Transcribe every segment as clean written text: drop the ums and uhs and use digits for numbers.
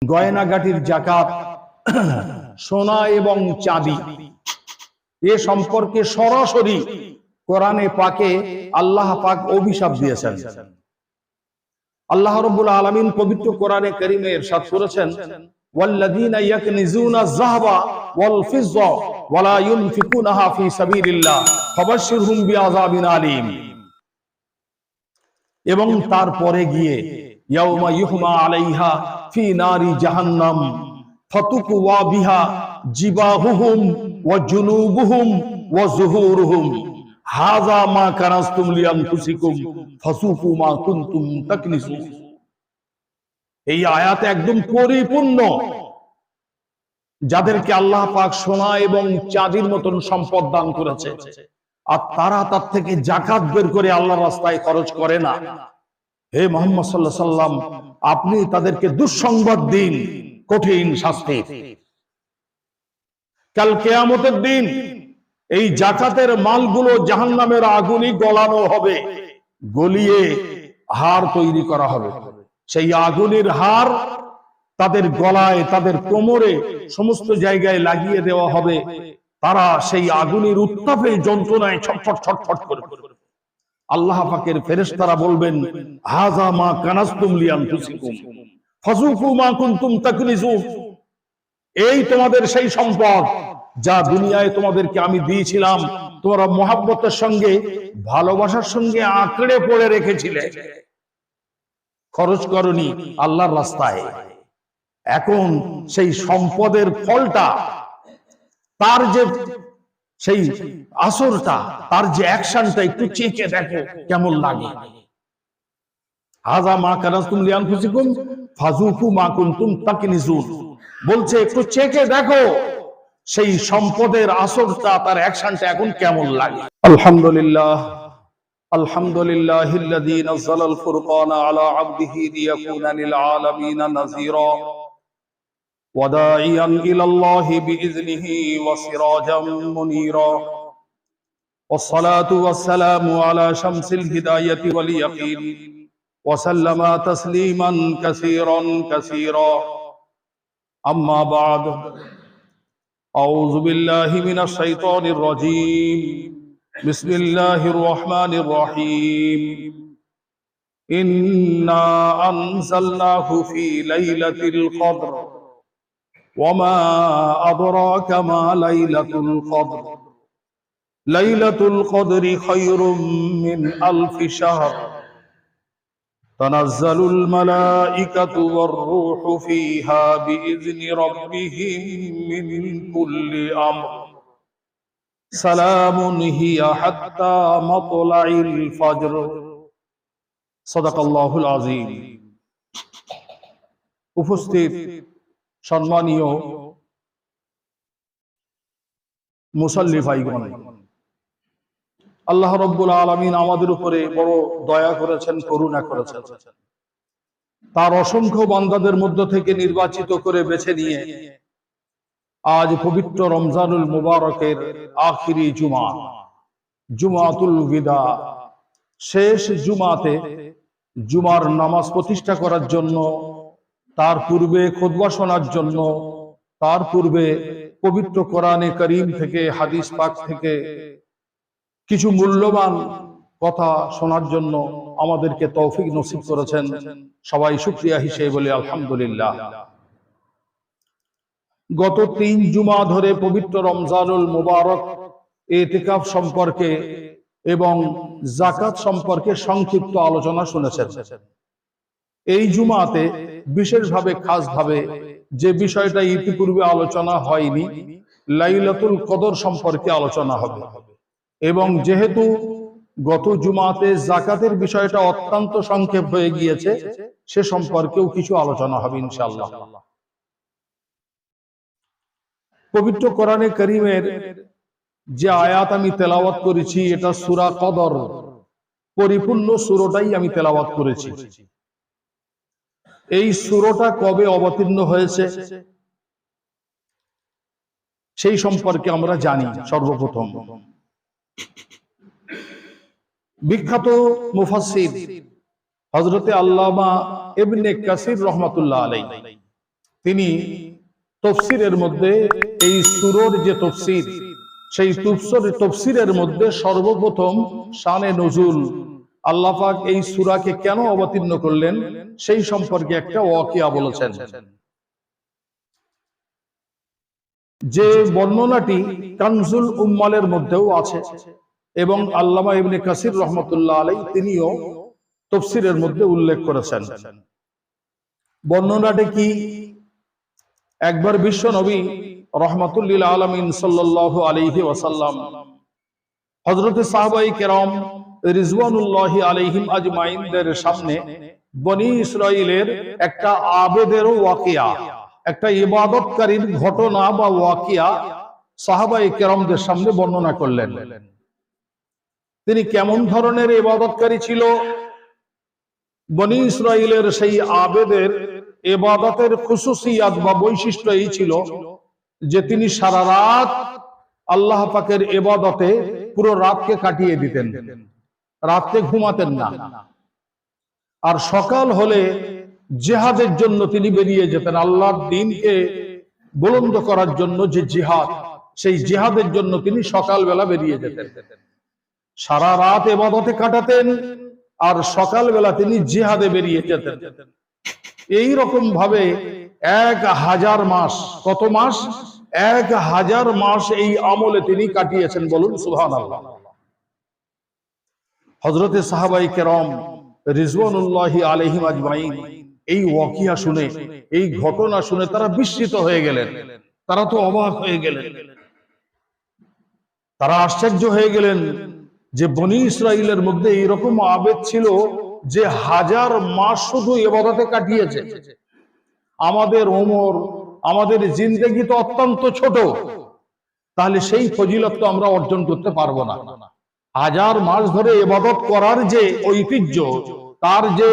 গয়নাগাটির যাকাত, সোনা এবং চাঁদি, এ সম্পর্কে সরাসরি কোরআনে পাকে আল্লাহ পাক অভিশাপ দিয়েছেন। আল্লাহ রাব্বুল আলামিন পবিত্র কোরআনে কারীমে ইরশাদ করেছেন, ওয়াল্লাযীনা ইয়াকনিজুনা আয-যাহাবা ওয়াল ফিজ্জা ওয়া লা ইউনফিকুনাহা ফী সাবিলিল্লাহ ফাবাশশিরহুম বিআযাবিন আলীম। এবং তারপরে গিয়ে ইয়াউমা ইউহমা আলাইহা ফি নারি জাহান্নাম ফাতুকওয়া বিহা জিবাহুহুম ওয়া জুনুবুহুম ওয়া যুহুরুহুম হাযা মা কানাসতুম লিআনফুসিকুম ফাসুকু মা কুনতুম তাকনিসুন। এই আয়াত একদম পরিপূর্ণ যাদেরকে আল্লাহ পাক সোনা এবং চাঁদির মতন সম্পদ দান করেছে, আর তারা তার থেকে যাকাত বের করে আল্লাহর রাস্তায় খরচ করে না, হে মুহাম্মদ সাল্লাল্লাহু আলাইহি সাল্লাম, আপনি তাদেরকে দুঃসংবাদ দিন কঠিন শাস্তি। কাল কিয়ামতের দিন এই যাকাতের মালগুলো জাহান্নামের আগুনে গলানো হবে, গলিয়ে হাড় তৈরি করা হবে। সেই আগুনের হাড় তাদের গলায়, তাদের কোমরে, সমস্ত জায়গায় লাগিয়ে দেওয়া হবে। তারা সেই আগুনের উত্তাপে যন্ত্রণায় ছটফট ছটফট করে। আল্লাহ পাকের ফেরেশতারা বলবেন, হাযা মা কানাসতুম লিআনফুসিকুম ফাযুকু মা কুনতুম তাকনিজুন। এই তোমাদের সেই সম্পদ যা দুনিয়ায় তোমাদেরকে আমি দিয়েছিলাম, তোমরা মহব্বতের সঙ্গে, ভালোবাসার সঙ্গে আঁকড়ে পড়ে রেখেছিলে, খরচ করনি আল্লাহর রাস্তায়। এখন সেই সম্পদের ফলটা, তার যে সেই আসরটা, তার যে অ্যাকশনটা একটু চেখে দেখো কেমন লাগে। হাযা মা কানাসতুম লিআনফুসিকুম ফাযুকু মা কুনতুম তাকনিজুন বলছে, একটু চেখে দেখো সেই সম্পদের আসরটা, তার অ্যাকশনটা এখন কেমন লাগে। আলহামদুলিল্লাহ, আলহামদুলিল্লাহিল্লাযী নাযালাল ফুরকানা আলা আবদিহি লিয়াকুনা লিল আলামিনা নাযীরা ওয়া দাঈয়ান ইলাল্লাহি বিইযনিহি ওয়া সিরাজাম মুনীরা। والصلاة والسلام على شمس الهداية واليقين وسلم تسليما كثيرا كثيرا. أما بعد، أعوذ بالله من الشيطان الرجيم. بسم الله الرحمن الرحيم. إنا أنزلناه في ليلة القدر وما أدراك ما ليلة القدر. ليلة القدر خير من ألف شهر. تنزل الملائكة والروح فيها بإذن ربهم من كل أمر. سلام هي حتى مطلع الفجر. صدق الله العظيم. উপস্থিত সম্মানীয় মুসল্লি ভাইগণ, আল্লাহ রাব্বুল আলামিন আমাদের উপরে বড় দয়া করেছেন, করুণা করেছেন। তার অসংখ্য বান্দাদের মধ্য থেকে নির্বাচিত করে বেছে নিয়ে আজ পবিত্র রমজানুল মুবারকের আখিরি জুমা, জুমাতুল বিদা, শেষ জুমাতে জুমার নামাজ প্রতিষ্ঠা করার জন্য, তার পূর্বে খুতবা শোনার জন্য, তার পূর্বে পবিত্র কোরআনে কারীম থেকে, হাদিস পাক থেকে কিছু মূল্যবান কথা শোনার জন্য আমাদেরকে তৌফিক নসিব করেছেন। সবাই শুকরিয়া হিসেবে বলি আলহামদুলিল্লাহ। গত 3 জুমা ধরে পবিত্র রমজানুল মুবারক ইতিকাফ সম্পর্কে এবং যাকাত সম্পর্কে সংক্ষিপ্ত আলোচনা শুনেছেন। এই জুমাতে বিশেষভাবে, খাসভাবে যে বিষয়টা ইতিপূর্বে আলোচনা হয়নি, লাইলাতুল কদর সম্পর্কে আলোচনা হবে। এবং যেহেতু গত জুমাতে যাকাতের বিষয়টা অত্যন্ত সংক্ষেপ হয়ে গিয়েছে, সে সম্পর্কেও কিছু আলোচনা হবে ইনশাআল্লাহ। পবিত্র কোরআনে কারীমের যে আয়াত আমি তেলাওয়াত করেছি, এটা সূরা কদর, পরিপূর্ণ সূরাটাই আমি তেলাওয়াত করেছি। এই সূরাটা কবে অবতীর্ণ হয়েছে সেই সম্পর্কে আমরা জানি। সর্বপ্রথম বিখ্যাত মুফাসসির হযরতে আল্লামা ইবনে কাসির রাহমাতুল্লাহ আলাইহি তিনি তফসিরের মধ্যে এই সূরার যে তফসির, সেই তফসিরের মধ্যে সর্বপ্রথম শানে নজুল, আল্লাহ পাক এই সূরাকে কেন অবতীর্ণ করলেন সেই সম্পর্কে একটা ওয়াকিয়া বলেছেন। যে বর্ণনাটি কানজুল উম্মালের মধ্যেও আছে এবং আল্লামা ইবনে কাসির রহমতুল্লাহ আলাইহি তিনিও তফসিরের মধ্যে উল্লেখ করেছেন। বর্ণনাটি কি? একবার বিশ্ব নবী রহমাতুল্লিল আলামিন সাল্লাল্লাহু আলাইহি ওয়াসাল্লাম হযরত সাহাবায়ে কেরাম রিজওয়ানুল্লাহি আলাইহিম আজমাইনদের সামনে বনি ইসরাইলের একটা আবেদের ওয়াকিয়া, একটা ইবাদতকারীর ঘটনা বা ওয়াকিয়া সাহাবায়ে কেরামদের সামনে বর্ণনা করলেন। তিনি কেমন ধরনের ইবাদতকারী ছিল? বনি ইসরাইলের সেই আবেদের ইবাদতের খুসুসিয়াত বা বৈশিষ্ট্য এই ছিল যে তিনি সারা রাত আল্লাহ পাকের ইবাদতে পুরো রাতকে কাটিয়ে দিতেন, রাতে ঘুমাতেন না। আর সকাল হলে জিহাদের জন্য তিনি বেরিয়ে যেতেন। আল্লাহর দ্বীনকে বুলন্দ করার জন্য যে জিহাদ, সেই জিহাদের জন্য তিনি সকালবেলা বেরিয়ে যেতেন। সারা রাত ইবাদতে কাটাতেন আর সকালবেলা তিনি জিহাদে বেরিয়ে যেতেন। এই রকম ভাবে 1000 মাস, কত মাস? 1000 মাস এই আমলে তিনি কাটিয়েছেন। বলুন সুবহানাল্লাহ। হযরতে সাহাবায়ে কেরাম রিজওয়ানুল্লাহি আলাইহিম আজমাইন এই ওয়াকিয়া শুনে, এই ঘটনা শুনে তারা বিস্মিত হয়ে গেলেন। তারা তো অবাক হয়ে গেলেন, তারা আশ্চর্য হয়ে গেলেন যে বনি ইসরাইলের মধ্যে এইরকম আবেদ ছিল যে 1000 মাস শুধু ইবাদতে কাটিয়েছে। আমাদের ওমর, আমাদের জিন্দেগি তো অত্যন্ত ছোট, তাহলে সেই ফজিলত তো আমরা অর্জন করতে পারবো না। 1000 মাস ধরে ইবাদত করার যে ঐতিহ্য, তার যে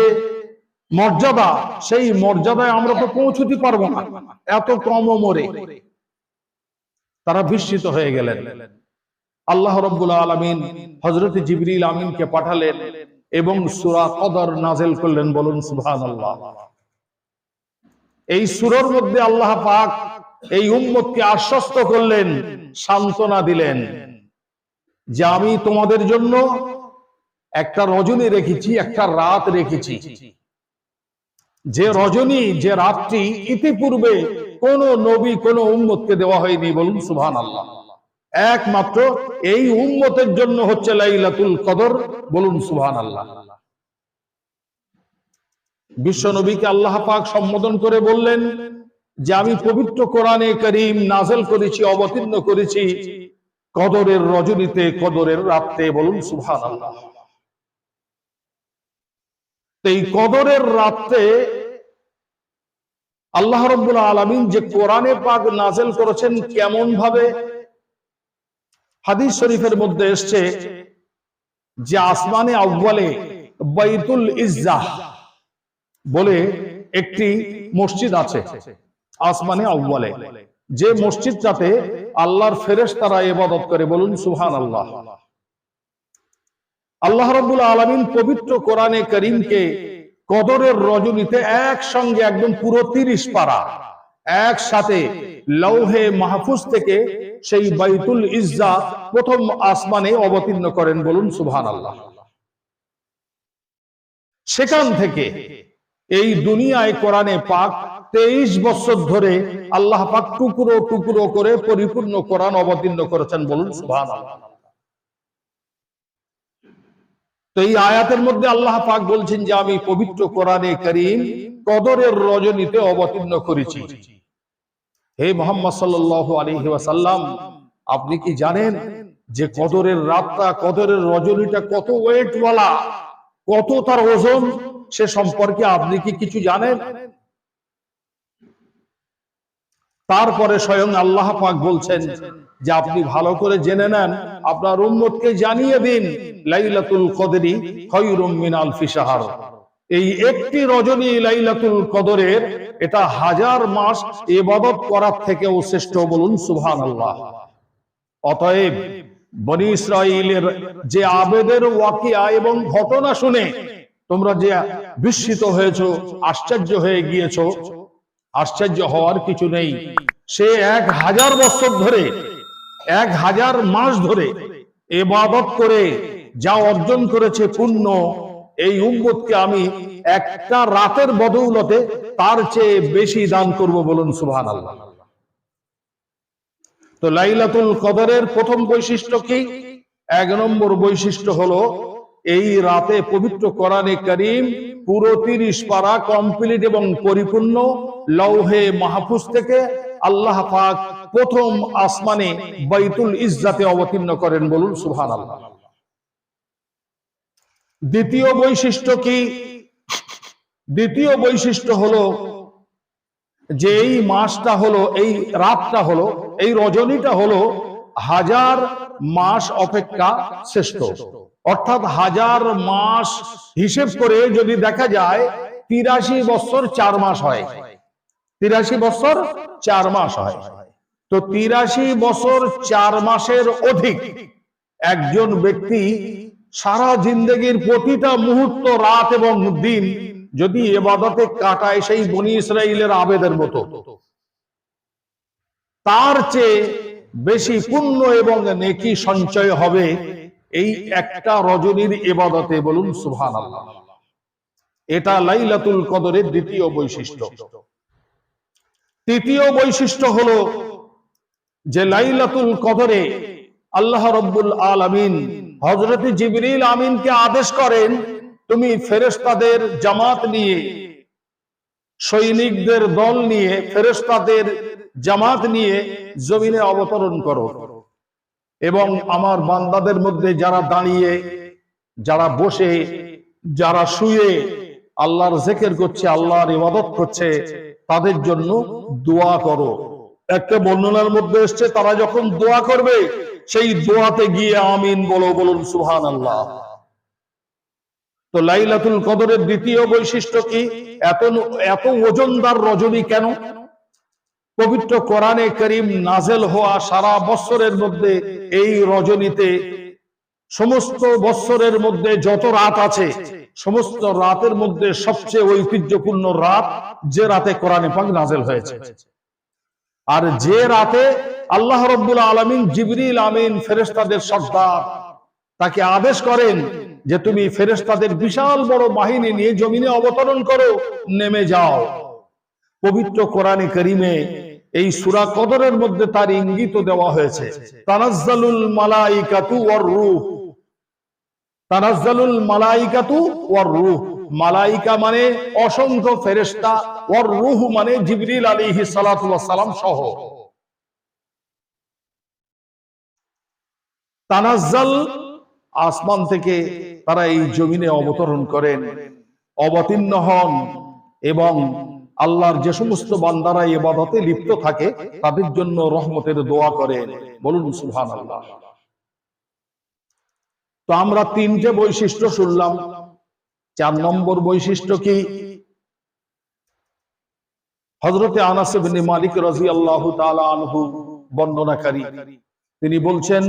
মর্যাদা, সেই মর্যাদায় আমরা তো পৌঁছতে পারবো না এত কম ওমরে। তারা বিস্মিত হয়ে গেলেন। আল্লাহ রাব্বুল আলামিন হযরত জিবরিল আমিনকে পাঠালেন এবং সূরা কদর নাযিল করলেন। বলুন সুবহানাল্লাহ। এই সূরার মধ্যে আল্লাহ পাক এই উম্মতকে আশ্বস্ত করলেন, সান্ত্বনা দিলেন যে আমি তোমাদের জন্য একটা রজনী রেখেছি, একটা রাত রেখেছি, যে রজনী, যে রাতটি ইতিপূর্বে কোন নবী, কোন উম্মতকে দেওয়া হয়নি। বলুন সুবহানাল্লাহ। একমাত্র এই উম্মতের জন্য হচ্ছে লাইলাতুল কদর। বলুন সুবহানাল্লাহ। বিশ্ব নবীকে আল্লাহ পাক সম্বোধন করে বললেন যে আমি পবিত্র কোরআনে কারীম নাযিল করেছি, অবতীর্ণ করেছি কদরের রজনীতে, কদরের রাতে। বলুন সুবহানাল্লাহ। এই কদরের রাতে আল্লাহ রাব্বুল আলামিন যে কোরআনে পাক নাযিল করেছেন, কেমন ভাবে? হাদিস শরীফের মধ্যে এসেছে যে আসমানে আউয়ালে বাইতুল ইজ্জাহ বলে একটি মসজিদ আছে আসমানে আউয়ালে, যে মসজিদটাতে আল্লাহর ফেরেশতারা ইবাদত করে। বলুন সুবহানাল্লাহ। আল্লাহ রাব্বুল আলামিন পবিত্র কোরআনে কারীমকে কদরের রজনীতে একসঙ্গে একদম পুরো 30 পারা একসাথে লৌহে মাহফুজ থেকে সেই বাইতুল ইজ্জা প্রথম আসমানে অবতীর্ণ করেন। বলুন সুবহানাল্লাহ। সেখান থেকে এই দুনিয়ায় কোরআনে পাক 23 বছর ধরে আল্লাহ পাক টুকরো টুকরো করে পরিপূর্ণ কোরআন অবতীর্ণ করেছেন। বলুন সুবহানাল্লাহ। তো এই আয়াতের মধ্যে আল্লাহ পাক বলছেন যে আমি পবিত্র কোরআনে কারীম কদরের রজনীতে অবতীর্ণ করেছি। হে মুহাম্মদ সাল্লাল্লাহু আলাইহি ওয়াসাল্লাম, আপনি কি জানেন যে কদরের রাতটা, কদরের রজনীটা কত ওয়েটওয়ালা, কত তার ওজন, সে সম্পর্কে আপনি কি কিছু জানেন? তারপরে স্বয়ং আল্লাহ পাক বলছেন যে আপনি ভালো করে জেনে নেন, আপনার উম্মতকে জানিয়ে দিন লাইলাতুল কদরি খায়রুম মিন আলফি শাহর। এই একটি রজনী লাইলাতুল কদরের, এটা 1000 মাস ইবাদত করার থেকেও শ্রেষ্ঠ। বলুন সুবহানাল্লাহ। অতএব বনি ইসরাইলের যে আবেদের ওয়াকিয়া এবং ঘটনা শুনে তোমরা যে বিস্মিত হয়েছো, আশ্চর্য হয়ে গিয়েছো, আশ্চর্য হওয়ার কিছু নেই। সে 1000 বছর ধরে, 1000 মাস ধরে ইবাদত করে যা অর্জন করেছে পুণ্য, এই উম্মতকে আমি একটা রাতের বদৌলতে তার চেয়ে বেশি দান করব, বলুন সুবহানাল্লাহ। তো লাইলাতুল কদরের প্রথম বৈশিষ্ট্য কি? 1 নম্বর বৈশিষ্ট্য হলো এই রাতে পবিত্র কোরআনে কারীম পুরো 30 পারা কমপ্লিট এবং পরিপূর্ণ লৌহে মাহফুজ থেকে আল্লাহ পাক প্রথম আসমানে বাইতুল ইজ্জাতে অবতীর্ণ করেন, বলুন সুবহানাল্লাহ। দ্বিতীয় বৈশিষ্ট্য কি? দ্বিতীয় বৈশিষ্ট্য হলো যে এই মাসটা হলো, এই রাতটা হলো, এই রজনীটা হলো 1000 মাস অপেক্ষা শ্রেষ্ঠ। অর্থাৎ 1000 মাস হিসেব করে যদি দেখা যায় 83 বছর 4 মাস হয়, 83 বছর 4 মাস হয়। তো 83 বছর 4 মাসের অধিক একজন ব্যক্তি সারা জিন্দেগির প্রতিটা মুহূর্ত, রাত এবং দিন যদি ইবাদতে কাটায় সেই বনী ইসরাইলের আবেদের মতো, তার চেয়ে বেশি পুণ্য এবং নেকি সঞ্চয় হবে এই একটা রজনীর ইবাদতে, বলুন সুবহানাল্লাহ। এটা লাইলাতুল কদরের দ্বিতীয় বৈশিষ্ট্য। তৃতীয় বৈশিষ্ট্য হলো যে লাইলাতুল কদরে আল্লাহ রাব্বুল আলামিন হযরত জিবরিল আমিনকে আদেশ করেন, তুমি ফেরেশতাদের জামাত নিয়ে, সৈনিকদের দল নিয়ে, ফেরেশতাদের জামাত নিয়ে জমিনে অবতরণ করো এবং আমার বান্দাদের মধ্যে যারা দাঁড়িয়ে, যারা বসে, যারা শুয়ে আল্লাহর জিকির করছে, আল্লাহর ইবাদত করছে, তাদের জন্য দোয়া করো। একটা বর্ণনার মধ্যে এসেছে তারা যখন দোয়া করবে সেই দোয়াতে গিয়ে আমিন বলো, বলুন সুবহানাল্লাহ। তো লাইলাতুল কদরের দ্বিতীয় বৈশিষ্ট্য কি? এত ওজনদার রজনী কেন? পবিত্র কোরআনে কারীম নাজেল হওয়া সারা বছরের মধ্যে এই রজনীতে, সমস্ত বছরের মধ্যে যত রাত আছে সমস্ত রাতের মধ্যে সবচেয়ে ঐতিহ্যপূর্ণ রাত যে রাতে কোরআনে পাক নাজেল হয়েছে, আর যে রাতে আল্লাহ রাব্বুল আলামিন জিবরিল আমিন ফেরেশতাদের সর্দার তাকে আদেশ করেন যে তুমি ফেরেশতাদের বিশাল বড় বাহিনী নিয়ে জমিনে অবতরণ করো, নেমে যাও। পবিত্র কোরআনে কারীমে এই সূরা কদরের মধ্যে তার ইঙ্গিত দেওয়া হয়েছে, তানাজ্জালুল মালাইকাতু ওয়ার রূহ। তানাজ্জালুল মালাইকাতু ওয়ার রূহ, মালাইকা মানে অসংখ্য ফেরেশতা, ওয়ার রূহ মানে জিবরিল আলাইহিস সালাতু ওয়াস সালাম সহ। তানাজ্জাল আসমান থেকে তারা এই জমিনে অবতরণ করেন, অবতীর্ণ হন এবং আল্লাহর যে সমস্ত বান্দারা ইবাদতে লিপ্ত থাকে তাদের জন্য রহমতের দোয়া করেন, বলুন সুবহানাল্লাহ। তো আমরা 3টে বৈশিষ্ট্য শুনলাম। 4 নম্বর বৈশিষ্ট্য কি? হযরতে আনাস ইবনে মালিক রাদিয়াল্লাহু তাআলা আনহু বর্ণনাকারী, তিনি বলছেন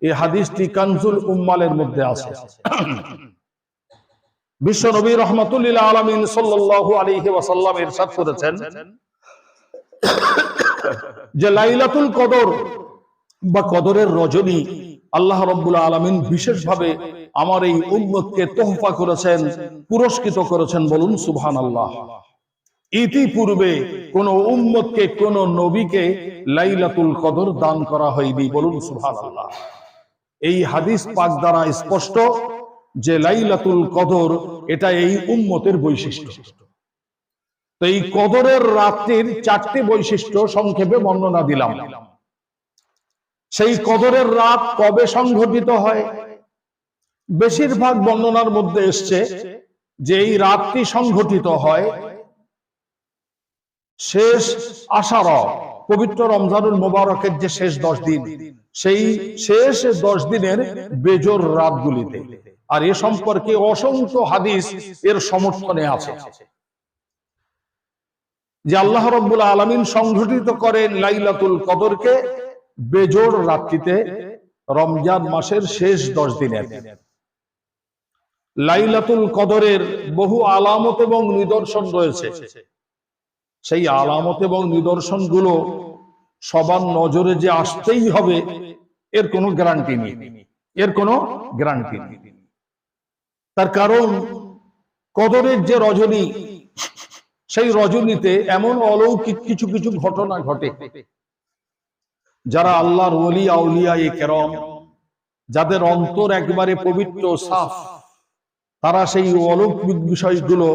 এই হাদিসটি কানজুল উম্মালের মধ্যে আছে। বিশ্ব নবী রাহমাতুল লিল আলামিন সাল্লাল্লাহু আলাইহি ওয়াসাল্লাম ইরশাদ করেছেন যে লাইলাতুল কদর বা কদরের রজনী আল্লাহ রাব্বুল আলামিন বিশেষভাবে আমার এই উম্মতকে তোহফা করেছেন, পুরস্কৃত করেছেন, বলুন সুবহানাল্লাহ। ইতিপূর্বে কোন উম্মতকে, কোন নবীকে লাইলাতুল কদর দান করা হয়নি, বলুন সুবহানাল্লাহ। এই হাদিস পাক দ্বারা স্পষ্ট যে লাইলাতুল কদর এটা এই উম্মতের বৈশিষ্ট্য। তো এই কদরের রাত্রির 4টে বৈশিষ্ট্য সংক্ষেপে বর্ণনা দিলাম। সেই কদরের রাত কবে সংঘটিত হয়? বেশিরভাগ বর্ণনার মধ্যে এসছে যে এই রাতটি সংঘটিত হয় শেষ আশার, পবিত্র রমজানুল মুবারকের যে শেষ 10 দিন, সেই শেষ 10 দিনের বেজোর রাতগুলিতে। আর এ সম্পর্কে অসংখ্য হাদিস এর সমর্থনে আছে যে আল্লাহ রাব্বুল আলামিন সংঘটিত করেন লাইলাতুল কদরকে বেজোড় রাত্রিতে, রমজান মাসের শেষ 10 দিনের। লাইলাতুল কদরের বহু আলামত এবং নিদর্শন রয়েছে। সেই আলামত এবং নিদর্শনগুলো সবার নজরে যে আসতেই হবে এর কোনো গ্যারান্টি নেই, এর কোনো গ্যারান্টি নেই। তার কারণ কদরের যে রজনী, সেই রজনীতে এমন অলৌকিক কিছু কিছু ঘটনা ঘটে। যারা আল্লাহর ওলি আউলিয়ায়ে কেরাম, যাদের অন্তর একবারে পবিত্র সাফ, তারা সেই অলৌকিক বিষয়গুলো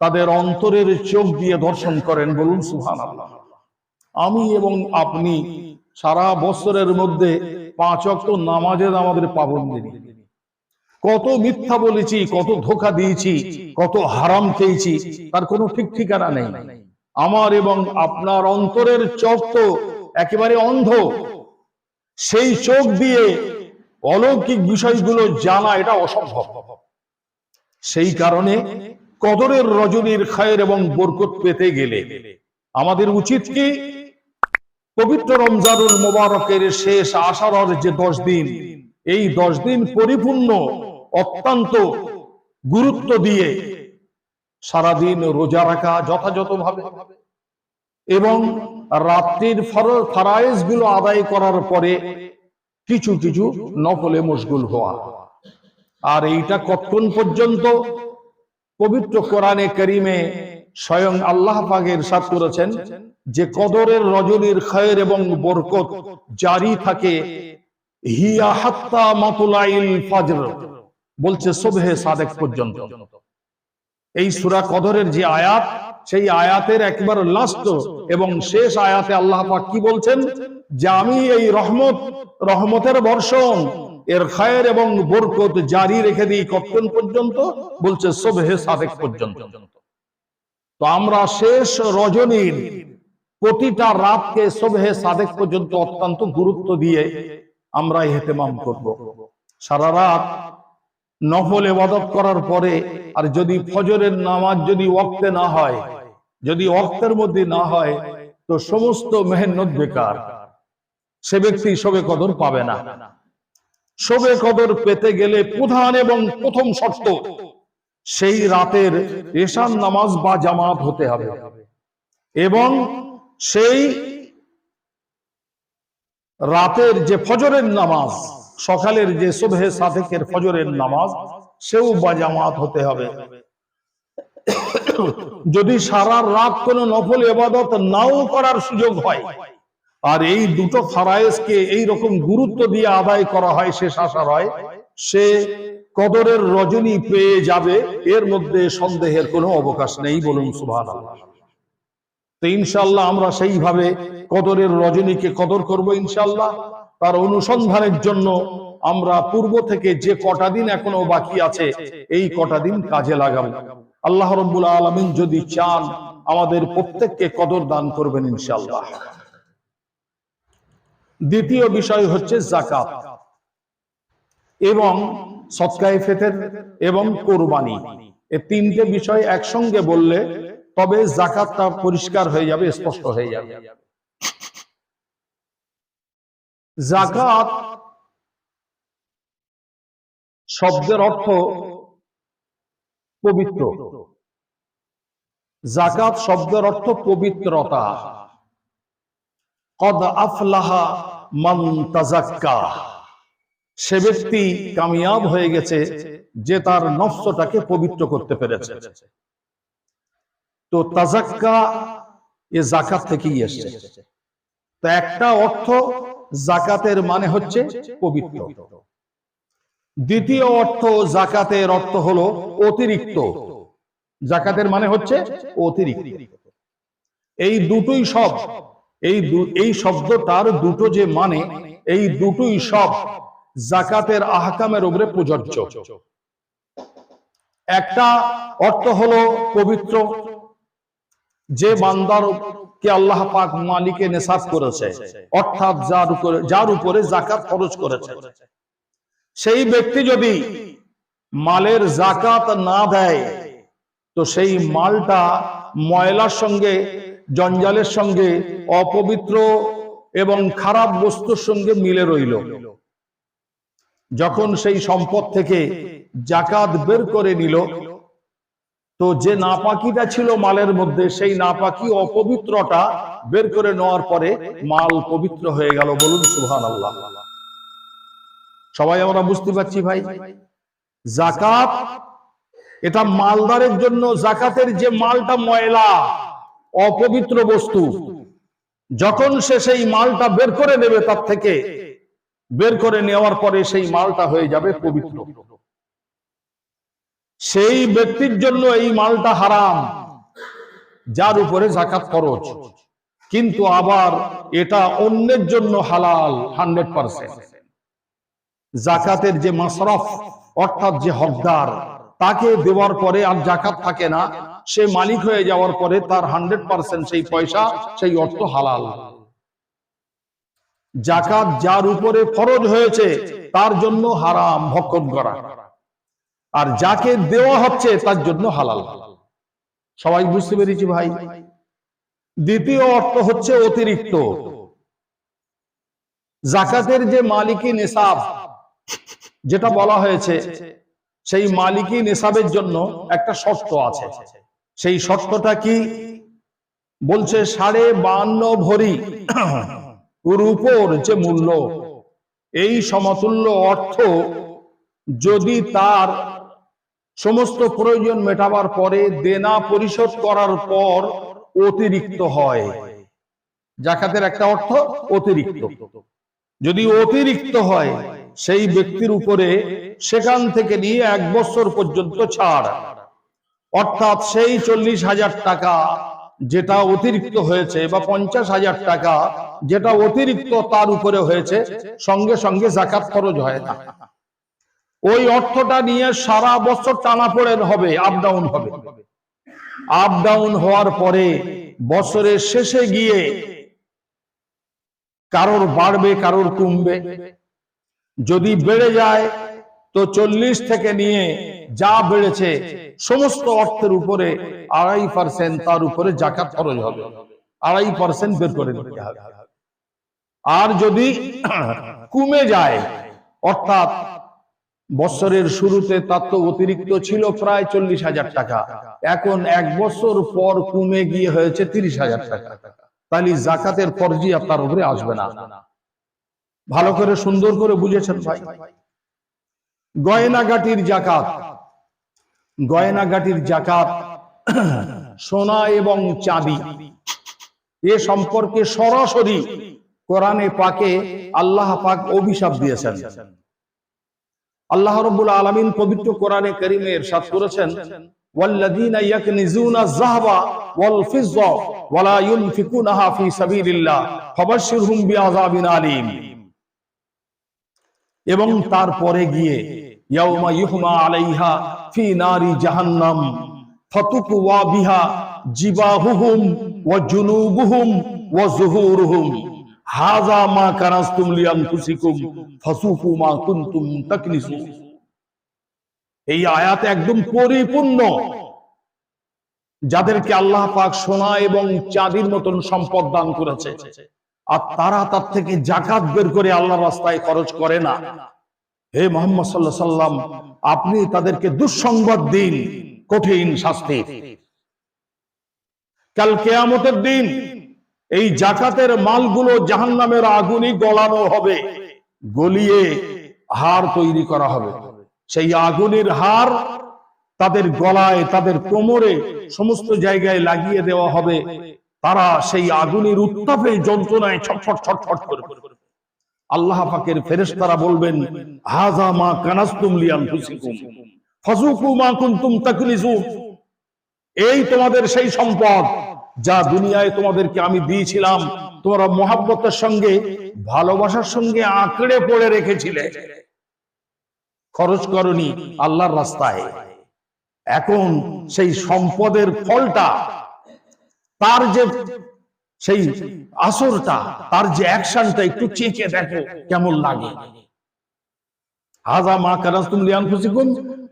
তাদের অন্তরের চোখ দিয়ে দর্শন করেন। বলুন সুবহানাল্লাহ। আমি এবং আপনি সারা বছরের মধ্যে 5 ওয়াক্ত নামাজের আমাদের পাবন্দি নেই। কত মিথ্যা বলেছি, কত ধোঁকা দিয়েছি, কত হারাম খেয়েছি, তার কোনো ঠিক ঠিকানা নেই। আমার এবং আপনার অন্তরের চোখ তো একেবারে অন্ধ। সেই চোখ দিয়ে অলৌকিক বিষয়গুলো জানা এটা অসম্ভব। সেই কারণে কদরের রজনীর খায়ের এবং বরকত পেতে গেলে আমাদের উচিত কি, পবিত্র রমজানুল মুবারকের শেষ আশারার যে 10 দিন, এই 10 দিন পরিপূর্ণ অত্যন্ত গুরুত্ব দিয়ে সারাদিন রোজা রাখা যথাযথভাবে, এবং রাত্রির ফরজ গুলো আদায় করার পরে কিছু কিছু নফলে মশগুল হওয়া। আর এইটা কতক্ষণ পর্যন্ত? পবিত্র কোরআনে কারীমে স্বয়ং আল্লাহ পাক ইরশাদ করেছেন যে কদরের রজনীর খায়ের এবং বরকত জারি থাকে হিয়া হাত্তা মাতলাইল ফজর, বলছে সুবহে সাদেক পর্যন্ত। এই সূরা কদরের যে আয়াত, সেই আয়াতের একবার লাস্ট এবং শেষ আয়াতে আল্লাহ পাক কি বলছেন, যে আমি এই রহমতের বর্ষণ, এর খায়ের এবং বরকত জারি রেখে দিই কতক্ষণ পর্যন্ত? বলছে সুবহে সাদেক পর্যন্ত। তো আমরা শেষ রজনীর প্রতিটা রাতকে সুবহে সাদেক পর্যন্ত অত্যন্ত গুরুত্ব দিয়ে আমরা ইহতেমাম করব। সারা রাত নফল ইবাদত করার পরে আর যদি ফজরের নামাজ যদি ওয়াক্তে না হয়, যদি ওয়াক্তের মধ্যে না হয়, তো সমস্ত মেহনত বেকার। সে ব্যক্তি শবে কদর পাবে না। শবে কদর পেতে গেলে প্রধান এবং প্রথম শর্ত, সেই রাতের এশার নামাজ বা জামাত হতে হবে, এবং সেই রাতের যে ফজরের নামাজ, সকালের যে সুবহে সাদেকের ফজরের নামাজ, সেও বা জামাত হতে হবে। যদি সারা রাত কোনো নফল ইবাদত নাও করার সুযোগ হয়, আর এই দুটো ফরজকে এই রকম গুরুত্ব দিয়ে আদায় করা হয়, শেষ আশার হয়, সে কদরের রজনী পেয়ে যাবে, এর মধ্যে সন্দেহের কোনো অবকাশ নেই। বলুন সুবহানাল্লাহ। তো ইনশাআল্লাহ আমরা সেইভাবে কদরের রজনীকে কদর করব ইনশাআল্লাহ। তার অনুসন্ধানের জন্য আমরা পূর্ব থেকে যে কটা দিন এখনো বাকি আছে, এই কটা দিন কাজে লাগাবো। আল্লাহ রাব্বুল আলামিন যদি চান, আমাদের প্রত্যেককে কদর দান করবেন ইনশাআল্লাহ। দ্বিতীয় বিষয় হচ্ছে যাকাত এবং সদকায়ে ফিতর এবং কুরবানি। এই তিনটে বিষয় একসঙ্গে বললে তবে যাকাতটা পরিষ্কার হয়ে যাবে, স্পষ্ট হয়ে যাবে। যাকাত শব্দের অর্থ পবিত্র। যাকাত শব্দের অর্থ পবিত্রতা। কদ আফলাহা মান তাযাক্কা, সে ব্যক্তি কামিয়াব হয়ে গেছে যে তার নফসটাকে পবিত্র করতে পেরেছে। তো তাযাক্কা এ যাকাত থেকেই এসেছে। তো একটা অর্থ যাকাতের মানে হচ্ছে পবিত্র। দ্বিতীয় অর্থ যাকাতের অর্থ হলো অতিরিক্ত। যাকাতের মানে হচ্ছে অতিরিক্ত। এই দুটোই সব, এই শব্দটার দুটো যে মানে, এই দুটোই সব যাকাতের আহকামের উপরে প্রযোজ্য। একটা অর্থ হলো পবিত্র, যে বান্দার কে আল্লাহ পাক মালিকে নেসাব করেছে, অর্থাৎ যার উপরে যাকাত খরচ করেছে, সেই ব্যক্তি যদি মালের যাকাত না দেয়, তো সেই মালটা ময়লার সঙ্গে, জঞ্জালের সঙ্গে, অপবিত্র এবং খারাপ বস্তুর সঙ্গে মিলে রইল। যখন সেই সম্পদ থেকে যাকাত বের করে নিল, তো যে নাপাকিটা ছিল মালের মধ্যে, সেই নাপাকি অপবিত্রটা বের করে নেওয়ার পরে মাল পবিত্র হয়ে গেল। বলুন সুবহানাল্লাহ। সবাই আমরা বুঝতে পারছি ভাই, যাকাত এটা মালদারের জন্য। যাকাতের যে মালটা ময়লা অপবিত্র বস্তু, যখন সে সেই মালটা বের করে নেবে, তার থেকে বের করে নেওয়ার পরে সেই মালটা হয়ে যাবে পবিত্র। সেই ব্যক্তির জন্য এই মালটা হারাম যার উপরে যাকাত ফরজ, কিন্তু আবার এটা অন্যের জন্য হালাল 100%। যাকাতের যে মাসরাফ অর্থাৎ যে হকদার, তাকে দেওয়ার পরে আর যাকাত থাকে না, সে মালিক হয়ে যাওয়ার পরে তার 100% সেই পয়সা, সেই অর্থ হালাল। যাকাত যার উপরে ফরজ হয়েছে তার জন্য হারাম ভক্ষণ করা, আর যাকে দেওয়া হচ্ছে তার জন্য হালাল। সবাই বুঝতে পেরেছি ভাই। দ্বিতীয় অর্থ হচ্ছে অতিরিক্ত। যাকাতের যে মালিকি নিসাব যেটা বলা হয়েছে, সেই মালিকি নিসাবের জন্য একটা শর্ত আছে। সেই শর্তটা কি? বলছে 52.5 ভরি উপর যে মূল্য, এই সমতুল্য অর্থ যদি তার সমস্ত প্রয়োজন মেটাবার পরে দেনা পরিশোধ করার পর অতিরিক্ত হয়। যাকাতের একটা অর্থ অতিরিক্ত। যদি অতিরিক্ত হয়, সেই ব্যক্তির উপরে সেখান থেকে নিয়ে 1 বছর পর্যন্ত ছাড়, অর্থাৎ সেই 40,000 টাকা যেটা অতিরিক্ত হয়েছে বা 50,000 টাকা যেটা অতিরিক্ত তার উপরে হয়েছে, সঙ্গে সঙ্গে যাকাত খরচ হয় না। ওই অর্থটা নিয়ে সারা বছর টানাপোড়েন হবে, আপ ডাউন হবে। আপ ডাউন হওয়ার পরে বছরের শেষে গিয়ে কারোর বাড়বে, কারোর কমবে। যদি বেড়ে যায় তো 40 থেকে নিয়ে যা বেড়েছে সমস্ত অর্থের উপরে 2.5% তার উপরে যাকাত খরচ হবে। 2.5% বের করে দিতে হবে। আর যদি কমে যায়, অর্থাৎ বছরের শুরুতে তার তো অতিরিক্ত ছিল প্রায় 40,000 টাকা, এখন 1 বছর পর কমে গিয়ে হয়েছে 30,000 টাকা, তাহলে যাকাতের ফরজিয়ত তার উপরে আসবে না। ভালো করে সুন্দর করে বুঝেছেন ভাই। গয়নাগাটির যাকাত। গয়নাগাটির যাকাত সোনা এবং চাঁদি, এ সম্পর্কে সরাসরি কোরআনে পাকে আল্লাহ পাক অভিশাপ দিয়েছেন। আল্লাহ রাব্বুল আলামিন পবিত্র কোরআনে কারীমে ইরশাদ করেছেন, ওয়াল্লাযীনা ইয়াকনিজুনা আয-যাহাবা ওয়াল ফিজ্জা ওয়া লা ইউনফিকুনাহা ফী সাবিলিল্লাহ ফাবাশশিরহুম বিআযাবিন আলীম। এবং তারপরে গিয়ে ইয়াউমা ইউহমা আলাইহা ফী নারি জাহান্নাম ফাতুকওয়া বিহা জিবাহুহুম ওয়া জুনুবুহুম ওয়া যুহুরুহুম হাযা মা কানাসতুম লিআনফুসিকুম ফাসুকু মা কুনতুম তাকনিসুন। এই আয়াত একদম পরিপূর্ণ। যাদেরকে আল্লাহ পাক সোনা এবং চাঁদির মতন সম্পদ দান করেছে, আর তারা তার থেকে যাকাত বের করে আল্লাহর রাস্তায় খরচ করে না, হে মুহাম্মদ সাল্লাল্লাহু আলাইহি সাল্লাম, আপনি তাদেরকে দুঃসংবাদ দিন কঠিন শাস্তি। কাল কিয়ামতের দিন এই যাকাতের মালগুলো জাহান্নামের আগুনে গলানো হবে, গলিয়ে হাড় তৈরি করা হবে। সেই আগুনের হাড় তাদের গলায়, তাদের কোমরে, সমস্ত জায়গায় লাগিয়ে দেওয়া হবে। তারা সেই আগুনের উত্তাপে যন্ত্রণায় ছটফট ছটফট করে। আল্লাহ পাকের ফেরেশতারা বলবেন, হাযা মা কানাসতুম লিআনফুসিকুম ফাযুকু মা কুনতুম তাকনিজুন। এই তোমাদের সেই সম্পদ যা দুনিয়ায় তোমাদেরকে আমি দিয়েছিলাম, তোমরা মহব্বতের সঙ্গে, ভালোবাসার সঙ্গে আঁকড়ে পড়ে রেখেছিলে, খরচ করনি আল্লাহর রাস্তায়। এখন সেই সম্পদের ফলটা, তার যে সেই আসরটা, তার যে অ্যাকশনটা একটু চেখে দেখো কেমন লাগে। হাযা মা কানাসতুম লিআনফুসিকুম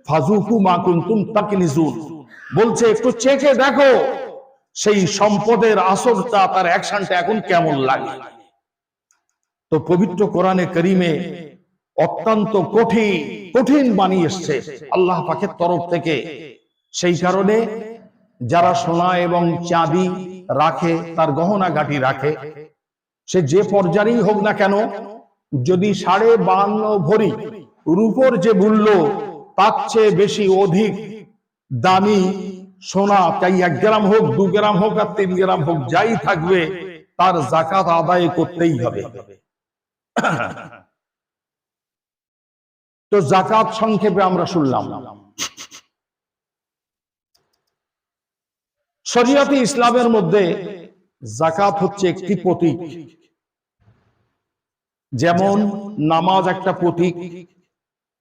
ফাযুকু মা কুনতুম তাকনিজুন বলছে, একটু চেখে দেখো সেই সম্পদের আসরটা, তার অ্যাকশনটা এখন কেমন লাগে। তো পবিত্র কোরআনে কারীমে অত্যন্ত কঠিন কঠিন বাণী এসছে আল্লাহ পাকের তরফ থেকে। সেই কারণে যারা সোনা এবং চাঁদি রাখে, তার গহনা গাঁটি রাখে, সে যে পর্যায়েই হোক না কেন, যদি 52.5 ভরি রূপোর যে মূল্য, তার চেয়ে বেশি অধিক দামি সোনা, চাই 1 গ্রাম হোক, 2 গ্রাম হোক আর 3 গ্রাম হোক, যাই থাকবে, তার যাকাত আদায় করতেই হবে। তো যাকাত সংক্ষেপে আমরা শুনলাম। শরিয়াতে ইসলামের মধ্যে যাকাত হচ্ছে একটি প্রতীক। যেমন নামাজ একটা প্রতীক,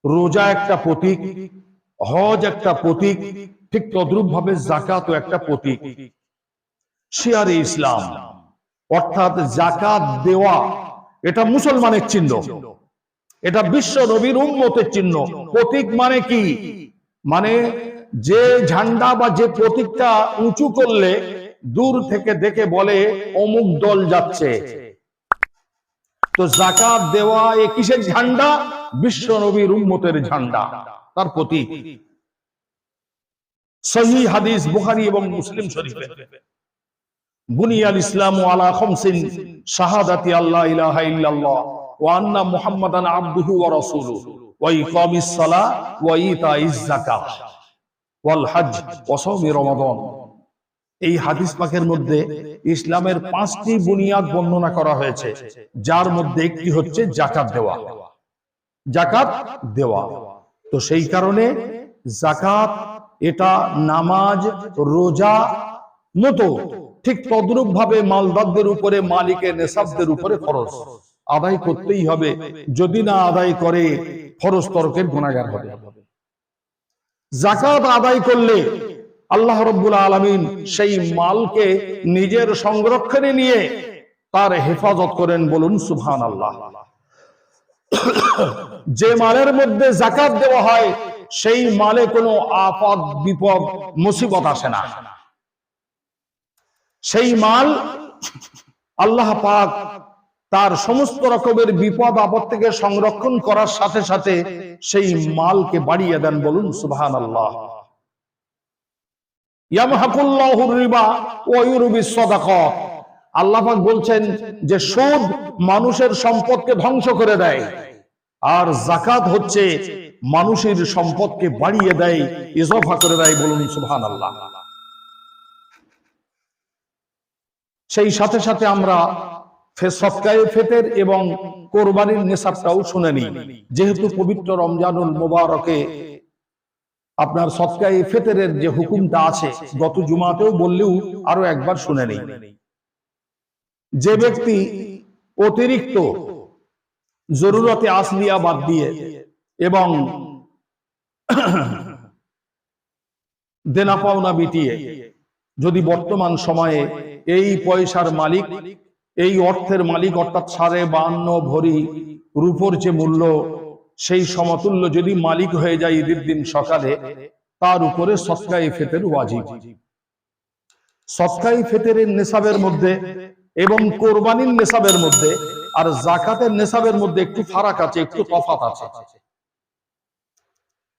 রোজা একটা প্রতীক, হজ একটা প্রতীক, ঠিক তদ্রূপ ভাবে যাকাতও একটা প্রতীক। শিয়ারে ইসলাম অর্থাৎ যাকাত দেওয়া, এটা মুসলমানের চিহ্ন, এটা বিশ্ব নবীর উম্মতের চিহ্ন। প্রতীক মানে কি? মানে যে ঝান্ডা বা যে প্রতীকটা উঁচু করলে দূর থেকে দেখে বলে অমুক দল যাচ্ছে। তো যাকাত দেওয়া এ কিসের ঝান্ডা? বিশ্ব নবীর উম্মতের ঝান্ডা, তার প্রতীক। সহিহ হাদিস বুখারী এবং মুসলিম শরীফে, বুনিয়াল ইসলামু আলা খামসিন শাহাদাতি আল্লা ইলাহা ইল্লাল্লাহ ওয়া আন্না মুহাম্মাদান আবদুহু ওয়া রাসূলুহু ওয়া ইকামিস সালাহ ওয়া ইতাইজ যাকাত ওয়াল হজ ওয়া সাওমি রমাদান। এই হাদিস পাকের মধ্যে ইসলামের 5টি বুনিয়াদ বর্ণনা করা হয়েছে, যার মধ্যে একটি হচ্ছে যাকাত দেওয়া। যাকাত দেওয়া, তো সেই কারণে যাকাত এটা নামাজ রোজা মতো ঠিক তদ্রূপ ভাবে মালদারদের উপরে, মালিকের নেসাবদের উপরে ফরজ আদায় করতেই হবে। যদি না আদায় করে ফরজ তরকের গুনাহগার হবে। যাকাত আদায় করলে আল্লাহ রাব্বুল আলামিন সেই মালকে নিজের সংরক্ষণে নিয়ে তার হেফাজত করেন, বলুন সুবহানাল্লাহ। যে মালের মধ্যে যাকাত দেওয়া হয় সেই মালে কোনো আফত বিপদ মুসিবত আসে না। সেই মাল আল্লাহ পাক তার সমস্ত রকমের বিপদ আপদ থেকে সংরক্ষণ করার সাথে সাথে সেই মালকে বাড়িয়ে দেন, বলুন সুবহানাল্লাহ। ইয়ামহাকুল্লাহুর রিবা ওয়া ইউরবিস সাদাকাত। আল্লাহ পাক বলছেন যে সুদ মানুষের সম্পদকে ধ্বংস করে দেয়, আর যাকাত হচ্ছে মানুষের সম্পদকে বাড়িয়ে দেয়, ইজাফা করে দেয়, বলুন সুবহানাল্লাহ। সেই সাথে সাথে আমরা সদকায়ে ফিতর এবং কোরবানির নিসাবটাও শুনে নিই, যেহেতু পবিত্র রমজানুল মুবারকে আপনার সদকায়ে ফিতরের যে হুকুমটা আছে, গত জুমাতেও বললেও আরো একবার শুনে নিই। যে ব্যক্তি অতিরিক্ত জরুরতে আসলিয়া বাদ দিয়ে এবং দেনা পাওনা বিটিয়ে যদি বর্তমান সময়ে এই পয়সার মালিক, এই অর্থের মালিক, অর্থাৎ 52.5 ভরি রূপোর যে মূল্য, সেই সমতুল্য যদি মালিক হয়ে যায় ঈদের দিন সকালে, তার উপরে সদকায়ে ফিতর ওয়াজিব। সদকায়ে ফিতরের নিসাবের মধ্যে এবং কোরবানির নিসাবের মধ্যে আর যাকাতের নিসাবের মধ্যে একটু ফারাক আছে, একটু তফাৎ আছে।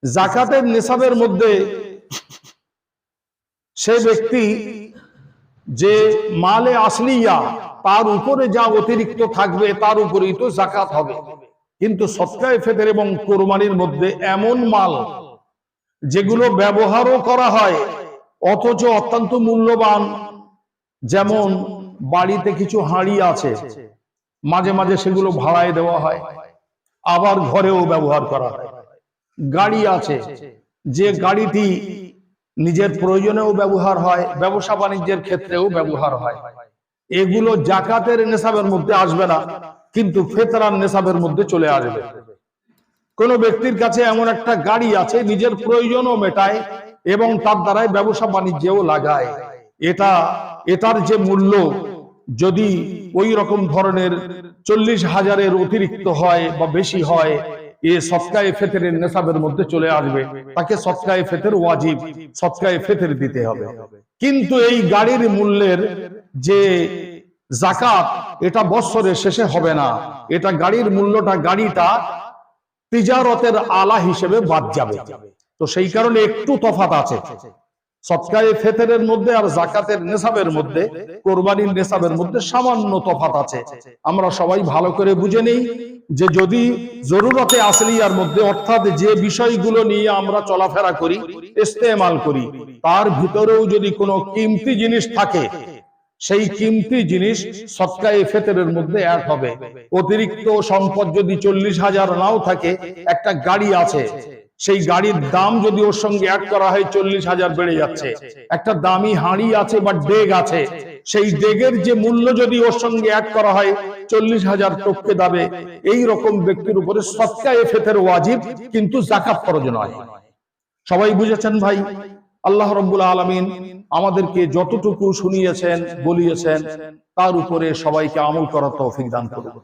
যাকাতের নিসাবের মধ্যে সে ব্যক্তি যে মালে আসলিয়া, তার উপরে যা অতিরিক্ত থাকবে তার উপরেই তো যাকাত হবে। কিন্তু সদকায়ে ফিতর এবং কোরবানির মধ্যে এমন মাল যেগুলো ব্যবহারও করা হয় অথচ অত্যন্ত মূল্যবান, যেমন বাড়িতে কিছু হাঁড়ি আছে, মাঝে মাঝে সেগুলো ভাড়ায় দেওয়া হয়, আবার ঘরেও ব্যবহার করা হয়। গাড়ি আছে, যে গাড়িটি নিজের প্রয়োজনেও ব্যবহার হয়, ব্যবসা বাণিজ্যের ক্ষেত্রেও ব্যবহার হয়। এগুলো যাকাতের নিসাবের মধ্যে আসবে না, কিন্তু ফিতরার নিসাবের মধ্যে চলে আসবে। কোন ব্যক্তির কাছে এমন একটা গাড়ি আছে, নিজের প্রয়োজনও মেটায় এবং তার দ্বারাই ব্যবসা বাণিজ্যেও লাগায়, এটার যে মূল্য যদি ওই রকম ধরনের 40,000-এর অতিরিক্ত হয় বা বেশি হয়, এ সদকায়ে ফিতরের নিসাবের মধ্যে চলে আসবে, তাকে সদকায়ে ফিতর ওয়াজিব, সদকায়ে ফিতর দিতে হবে। কিন্তু এই গাড়ির মূল্যের যে যাকাত, এটা বছরের শেষে হবে না, এটা গাড়ির মূল্যটা, গাড়িটা তিজারতের আলা হিসেবে বাদ যাবে। তো সেই কারণে একটু তফাৎ আছে। সদকায়ে ফিতরের মধ্যে আর যাকাতের নেসাবের মধ্যে, কোরবানির নেসাবের মধ্যে সামান্য তফাৎ আছে। আমরা সবাই ভালো করে বুঝে নেই যে যদি জরুরতে আসলিয়ার মধ্যে, অর্থাৎ যে বিষয়গুলো নিয়ে আমরা চলাফেরা করি, ইস্তেমাল করি, তার ভিতরেও যদি কোনো কিমতি জিনিস থাকে, সেই কিমতি জিনিস সদকায়ে ফিতরের মধ্যে অ্যাড হবে। অতিরিক্ত সম্পদ যদি 40,000 নাও থাকে, একটা গাড়ি আছে, সেই গাড়ির দাম যদি ওর সঙ্গে অ্যাড করা হয় 40,000 বেড়ে যাচ্ছে। একটা দামি হাঁড়ি আছে বা ডেগ আছে, সেই ডেগের যে মূল্য যদি ওর সঙ্গে অ্যাড করা হয় 40,000 টপকে যাবে। এই রকম ব্যক্তির উপরে সদকায়ে ফিতর ওয়াজিব, কিন্তু যাকাত ফরজ নয়। সবাই বুঝেছেন ভাই? আল্লাহ রাব্বুল আলামিন আমাদেরকে যতটুকু শুনিয়েছেন, বলিয়েছেন, তার উপরে সবাইকে আমল করার তৌফিক দান করুন।